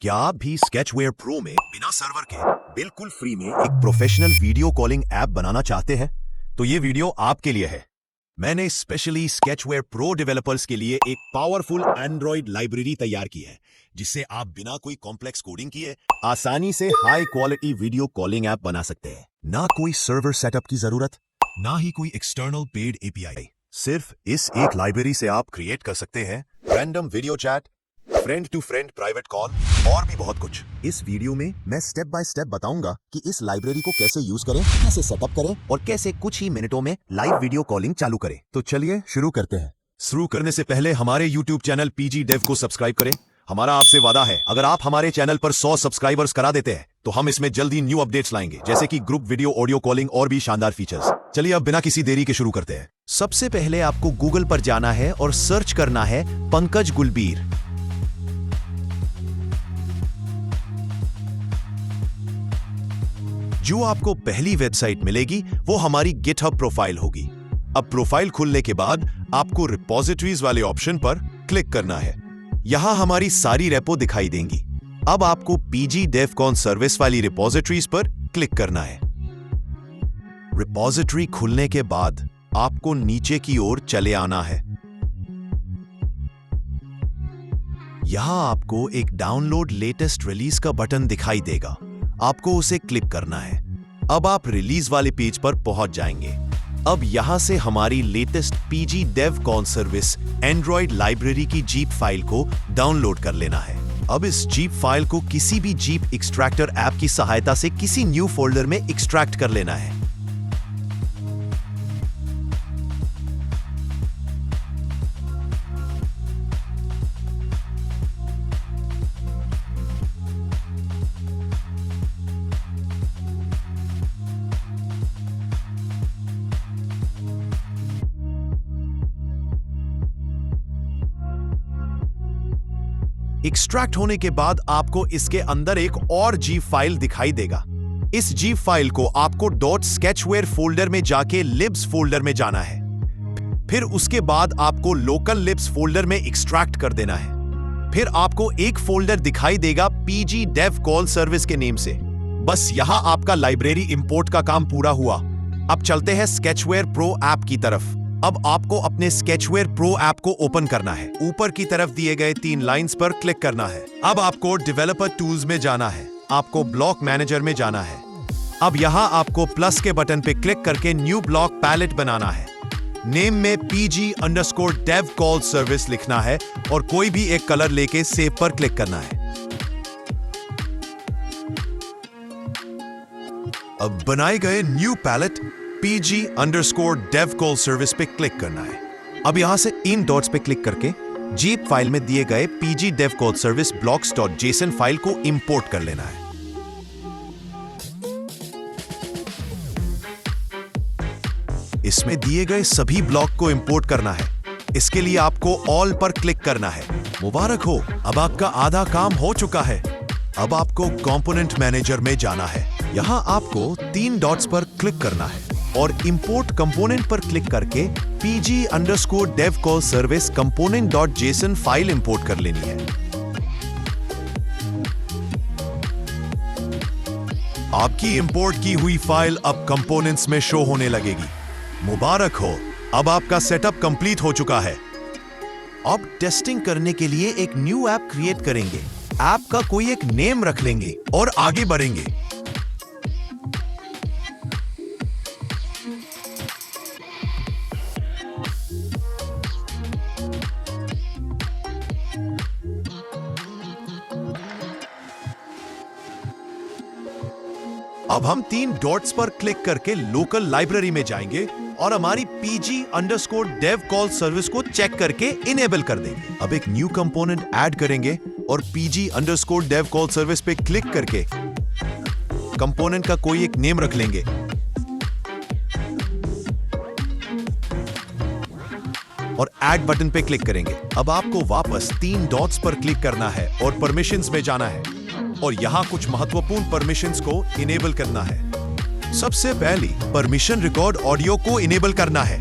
क्या आप भी स्केचवेयर प्रो में बिना सर्वर के बिल्कुल फ्री में एक प्रोफेशनल वीडियो कॉलिंग ऐप बनाना चाहते हैं? तो ये वीडियो आपके लिए है। मैंने स्पेशली स्केचवेयर प्रो डेवलपर्स के लिए एक पावरफुल एंड्रॉइड लाइब्रेरी तैयार की है, जिससे आप बिना कोई कॉम्प्लेक्स कोडिंग किए आसानी से high quality video calling app बना सकते हैं। ना कोई सर्वर सेटअप की जरूरत, ना ही कोई एक्सटर्नल पेड एपीआई। सिर्फ इस एक लाइब्रेरी से आप क्रिएट कर सकते हैं random video chat, friend to friend private call और भी बहुत कुछ। इस वीडियो में मैं स्टेप बाय स्टेप बताऊंगा कि इस लाइब्रेरी को कैसे यूज करें, कैसे सेटअप करें और कैसे कुछ ही मिनटों में लाइव वीडियो कॉलिंग चालू करें। तो चलिए शुरू करते हैं। शुरू करने से पहले हमारे YouTube चैनल पीजी डेव को सब्सक्राइब करें। हमारा आपसे वादा है, अगर आप हमारे चैनल पर 100 सब्सक्राइबर्स करा देते हैं तो हम इसमें जल्दी न्यू अपडेट्स लाएंगे, जैसे कि ग्रुप वीडियो, ऑडियो कॉलिंग और भी शानदार फीचर्स। चलिए अब बिना किसी देरी के शुरू करते हैं। सबसे पहले आपको गूगल पर जाना है और सर्च करना है पंकज गुलबीर। जो आपको पहली वेबसाइट मिलेगी वो हमारी गिटहब प्रोफाइल होगी। अब प्रोफाइल खुलने के बाद आपको रिपोजिटरीज वाले ऑप्शन पर क्लिक करना है। यहां हमारी सारी रेपो दिखाई देंगी। अब आपको पीजी डेवकॉन सर्विस वाली रिपोजिटरीज पर क्लिक करना है। रिपोजिटरी खुलने के बाद आपको नीचे की ओर चले आना है। यहां आपको एक डाउनलोड लेटेस्ट रिलीज का बटन दिखाई देगा, आपको उसे क्लिक करना है। अब आप रिलीज वाले पेज पर पहुंच जाएंगे। अब यहां से हमारी latest PG Devcon service Android library की जीप फाइल को डाउनलोड कर लेना है। अब इस जीप फाइल को किसी भी जीप एक्सट्रैक्टर ऐप की सहायता से किसी न्यू फोल्डर में एक्सट्रैक्ट कर लेना है। एक्सट्रैक्ट होने के बाद आपको इसके अंदर एक और जीप फाइल दिखाई देगा। इस जीप फाइल को आपको .sketchware फोल्डर में जाके libs फोल्डर में जाना है। फिर उसके बाद आपको लोकल libs फोल्डर में एक्सट्रैक्ट कर देना है। फिर आपको एक फोल्डर दिखाई देगा पीजी डेव कॉल सर्विस के नेम से। बस यहां आपका लाइब्रेरी इंपोर्ट का काम पूरा हुआ। अब चलते हैं स्केचवेयर प्रो ऐप की तरफ। अब आपको अपने स्केचवेयर प्रो ऐप को ओपन करना है। ऊपर की तरफ दिए गए 3 लाइंस पर क्लिक करना है। अब आपको डेवलपर टूल्स में जाना है। आपको ब्लॉक मैनेजर में जाना है। अब यहां आपको प्लस के बटन पे क्लिक करके न्यू ब्लॉक पैलेट बनाना है। नेम में PG_DevCall सर्विस लिखना है और कोई भी एक कलर लेके सेव पर क्लिक करना है। अब बनाए गए न्यू पैलेट PG_DevCall सर्विस पे क्लिक करना है। अब यहां से इन डॉट्स पे क्लिक करके जीप फाइल में दिए गए PG DevCall service blocks.json file को इंपोर्ट कर लेना है। इसमें दिए गए सभी ब्लॉक को इंपोर्ट करना है। इसके लिए आपको ऑल पर क्लिक करना है। मुबारक हो, अब आपका आधा काम हो चुका है। अब आपको कंपोनेंट मैनेजर में जाना है। यहां आपको 3 डॉट्स पर क्लिक करना है और इंपोर्ट कंपोनेंट पर क्लिक करके PG_DevCall service component.json file import कर लेनी है। आपकी इंपोर्ट की हुई फाइल अब कंपोनेंट्स में शो होने लगेगी। मुबारक हो, अब आपका सेटअप कंप्लीट हो चुका है। अब टेस्टिंग करने के लिए एक न्यू ऐप क्रिएट करेंगे। ऐप का कोई एक नेम रख लेंगे और आगे बढ़ेंगे। अब हम 3 डॉट्स पर क्लिक करके लोकल लाइब्रेरी में जाएंगे और हमारी PG_DevCall सर्विस को चेक करके इनेबल कर देंगे। अब एक न्यू कंपोनेंट ऐड करेंगे और PG_DevCall सर्विस पे क्लिक करके कंपोनेंट का कोई एक नेम रख लेंगे। और ऐड बटन पे क्लिक करेंगे। अब आपको वापस 3 डॉट्स पर क्लिक करना है और परमिशंस में जाना है और यहां कुछ महत्वपूर्ण परमिशंस को इनेबल करना है। सबसे पहली परमिशन रिकॉर्ड ऑडियो को इनेबल करना है।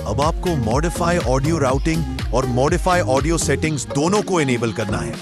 अब आपको मॉडिफाई ऑडियो राउटिंग और मॉडिफाई ऑडियो सेटिंग्स दोनों को इनेबल करना है।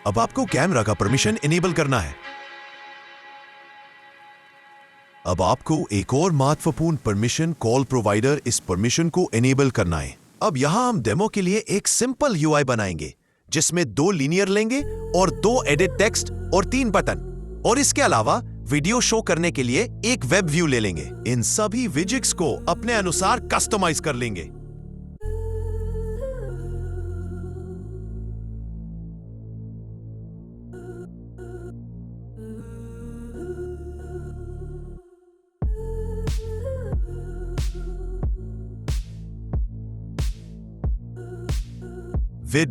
अब आपको कैमरा का परमिशन इनेबल करना है। अब आपको एक और महत्वपूर्ण परमिशन कॉल प्रोवाइडर इस परमिशन को इनेबल करना है। अब यहां हम डेमो के लिए एक सिंपल यूआई बनाएंगे जिसमें 2 लीनियर लेंगे और 2 एडिट टेक्स्ट और 3 बटन, और इसके अलावा वीडियो शो करने के लिए एक वेब व्यू ले लेंगे। इन सभी विजेट्स को अपने अनुसार कस्टमाइज कर लेंगे।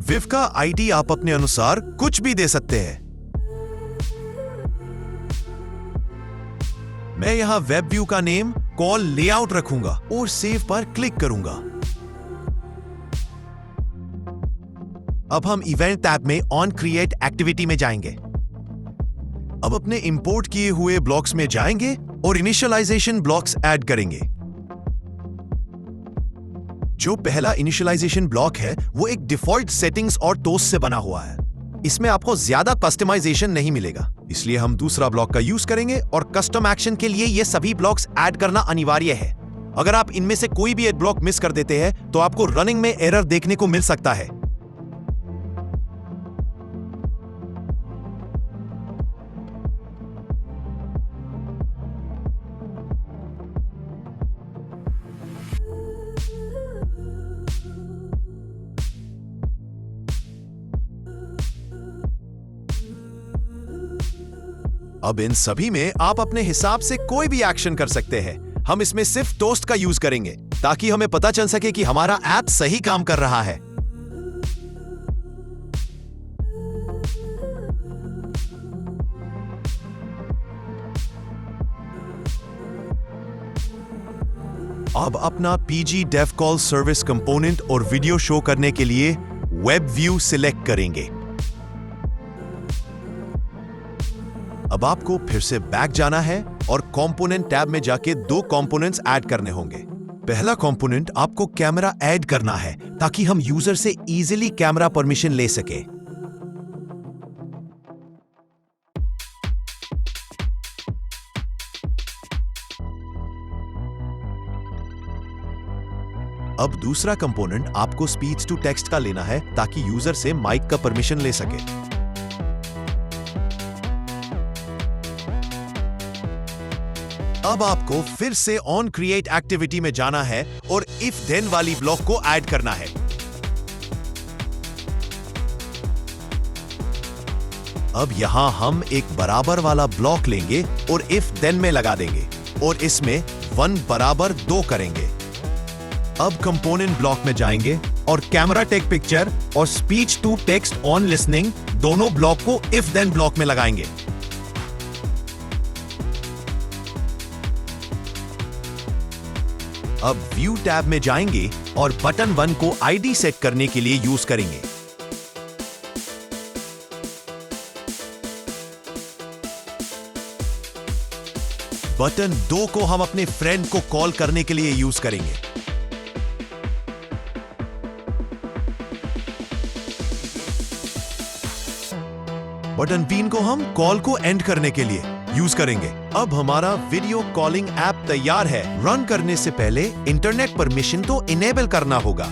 विव का आईडी आप अपने अनुसार कुछ भी दे सकते हैं। मैं यहां वेब व्यू का नेम कॉल लेआउट रखूंगा और सेव पर क्लिक करूंगा। अब हम इवेंट टैब में ऑन क्रिएट एक्टिविटी में जाएंगे। अब अपने इंपोर्ट किए हुए ब्लॉक्स में जाएंगे और इनिशियलाइजेशन ब्लॉक्स ऐड करेंगे। जो पहला इनिशियलाइजेशन ब्लॉक है वो एक डिफॉल्ट सेटिंग्स और टोस्ट से बना हुआ है। इसमें आपको ज्यादा कस्टमाइजेशन नहीं मिलेगा, इसलिए हम दूसरा ब्लॉक का यूज करेंगे और कस्टम एक्शन के लिए ये सभी ब्लॉक्स ऐड करना अनिवार्य है। अगर आप इनमें से कोई भी एक ब्लॉक मिस कर देते हैं तो आपको रनिंग में एरर देखने को मिल सकता है। अब इन सभी में आप अपने हिसाब से कोई भी एक्शन कर सकते हैं। हम इसमें सिर्फ टोस्ट का यूज करेंगे ताकि हमें पता चल सके कि हमारा ऐप सही काम कर रहा है। अब अपना PG dev call service component और वीडियो शो करने के लिए वेब व्यू सिलेक्ट करेंगे। अब आपको फिर से बैक जाना है और कंपोनेंट टैब में जाके 2 कंपोनेंट्स ऐड करने होंगे। पहला कंपोनेंट आपको कैमरा ऐड करना है ताकि हम यूजर से इजीली कैमरा परमिशन ले सके। अब दूसरा कंपोनेंट आपको स्पीच टू टेक्स्ट का लेना है ताकि यूजर से माइक का परमिशन ले सके। अब आपको फिर से ऑन क्रिएट एक्टिविटी में जाना है और इफ देन वाली ब्लॉक को ऐड करना है। अब यहां हम एक बराबर वाला ब्लॉक लेंगे और इफ देन में लगा देंगे और इसमें 1 बराबर 2 करेंगे। अब कंपोनेंट ब्लॉक में जाएंगे और कैमरा टेक पिक्चर और speech to text on listening दोनों ब्लॉक को इफ देन ब्लॉक में लगाएंगे। अब व्यू टैब में जाएंगे और बटन 1 को आईडी सेट करने के लिए यूज करेंगे। बटन 2 को हम अपने फ्रेंड को कॉल करने के लिए यूज करेंगे। बटन 3 को हम कॉल को एंड करने के लिए यूज करेंगे। अब हमारा वीडियो कॉलिंग ऐप तैयार है। रन करने से पहले इंटरनेट परमिशन तो इनेबल करना होगा।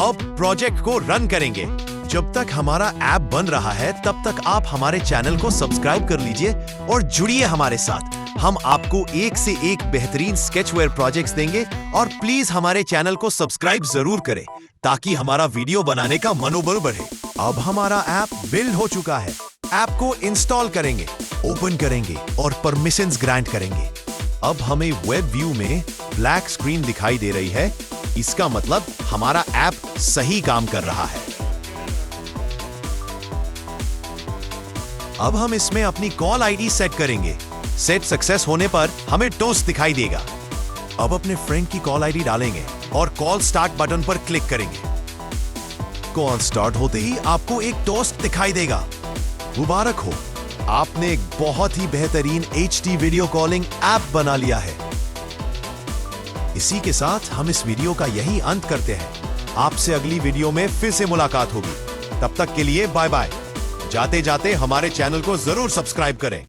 अब प्रोजेक्ट को रन करेंगे। जब तक हमारा ऐप बन रहा है तब तक आप हमारे चैनल को सब्सक्राइब कर लीजिए और जुड़िए हमारे साथ। हम आपको एक से एक बेहतरीन स्केचवेयर प्रोजेक्ट्स देंगे और प्लीज हमारे चैनल को सब्सक्राइब जरूर करें ताकि हमारा वीडियो बनाने का मनोबल बढ़े। अब हमारा ऐप बिल्ड हो चुका है। ऐप को इंस्टॉल करेंगे, ओपन करेंगे और परमिशंस ग्रांट करेंगे। अब हमें वेब व्यू में ब्लैक स्क्रीन दिखाई दे रही है। इसका मतलब हमारा ऐप सही काम कर रहा है। अब हम इसमें अपनी कॉल आईडी सेट करेंगे। सेट सक्सेस होने पर हमें टोस्ट दिखाई देगा। अब अपने फ्रेंड की कॉल आईडी डालेंगे और कॉल स्टार्ट बटन पर क्लिक करेंगे। कॉल स्टार्ट होते ही आपको एक टोस्ट दिखाई देगा। मुबारक हो, आपने एक बहुत ही बेहतरीन HD वीडियो कॉलिंग ऐप बना लिया है। इसी के साथ हम इस वीडियो का यही अंत करते हैं। आपसे अगली वीडियो में फिर से मुलाकात होगी। तब तक के लिए बाय बाय। जाते जाते हमारे चैनल को जरूर सब्सक्राइब करें।